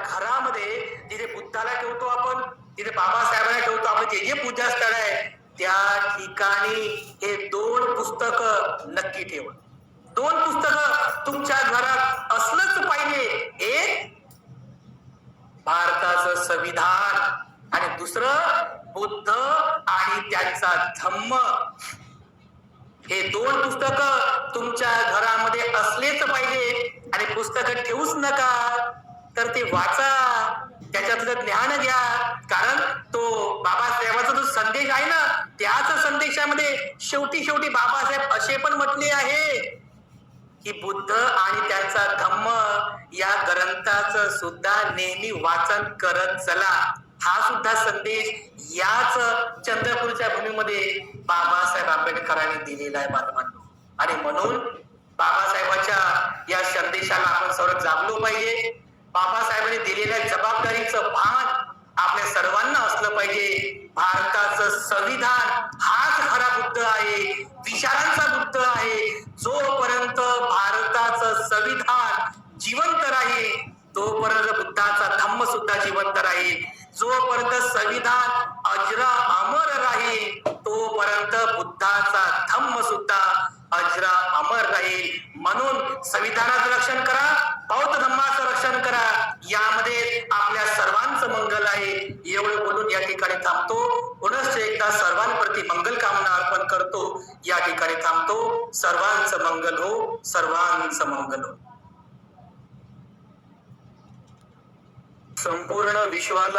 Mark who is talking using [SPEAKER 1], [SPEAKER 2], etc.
[SPEAKER 1] घरामध्ये जिथे बुद्धाला ठेवतो आपण, तिथे बाबासाहेबांना ठेवतो, आपलं जे जे पूजा स्थळ आहे त्या ठिकाणी हे दोन पुस्तक नक्की ठेवा. दोन पुस्तक तुमच्या घरात असलंच पाहिजे. एक भारताचं संविधान आणि दुसरं बुद्ध आणि त्यांचा धम्म. हे दोन पुस्तक तुमच्या घरामध्ये असलेच पाहिजे. आणि पुस्तक ठेवूच नका, तर ते वाचा, त्याच्यातलं ज्ञान घ्या. कारण तो बाबासाहेबांचा जो संदेश आहे ना, त्याच संदेशामध्ये शेवटी शेवटी बाबासाहेब असे पण म्हटले आहे की बुद्ध आणि त्यांचा धम्म या ग्रंथाचं सुद्धा नेहमी वाचन करत चला. हा सुद्धा संदेश याच चंद्रपूरच्या भूमीमध्ये बाबासाहेब आंबेडकरांनी दिलेला आहे बांधवांनो. आणि म्हणून बाबासाहेबांच्या या संदेशाला आपण सर्व जागलो पाहिजे. बाबासाहेबांनी दिलेल्या जबाबदारीचं भान आपल्या सर्वांना असलं पाहिजे. भारताचं संविधान हाच खरा बुद्ध आहे, विचारांचा बुद्ध आहे. जोपर्यंत भारताचं संविधान जिवंत राहील तोपर्यंत बुद्धाचा धम्म सुद्धा जिवंत राहील. जोपर्यंत संविधान अजरा अमर राहील तोपर्यंत बुद्धाचा धम्म सुद्धा अजरा अमर राहील. म्हणून संविधानाचं रक्षण करा, बौद्ध धम्माचं रक्षण करा. यामध्ये आपल्या सर्वांचं मंगल आहे. एवढं बोलून या ठिकाणी थांबतो. पुनश्च एकदा सर्वांप्रती मंगल कामना अर्पण करतो. या ठिकाणी थांबतो. सर्वांचं मंगल हो, सर्वांचं मंगल हो. संपूर्ण विश्वाला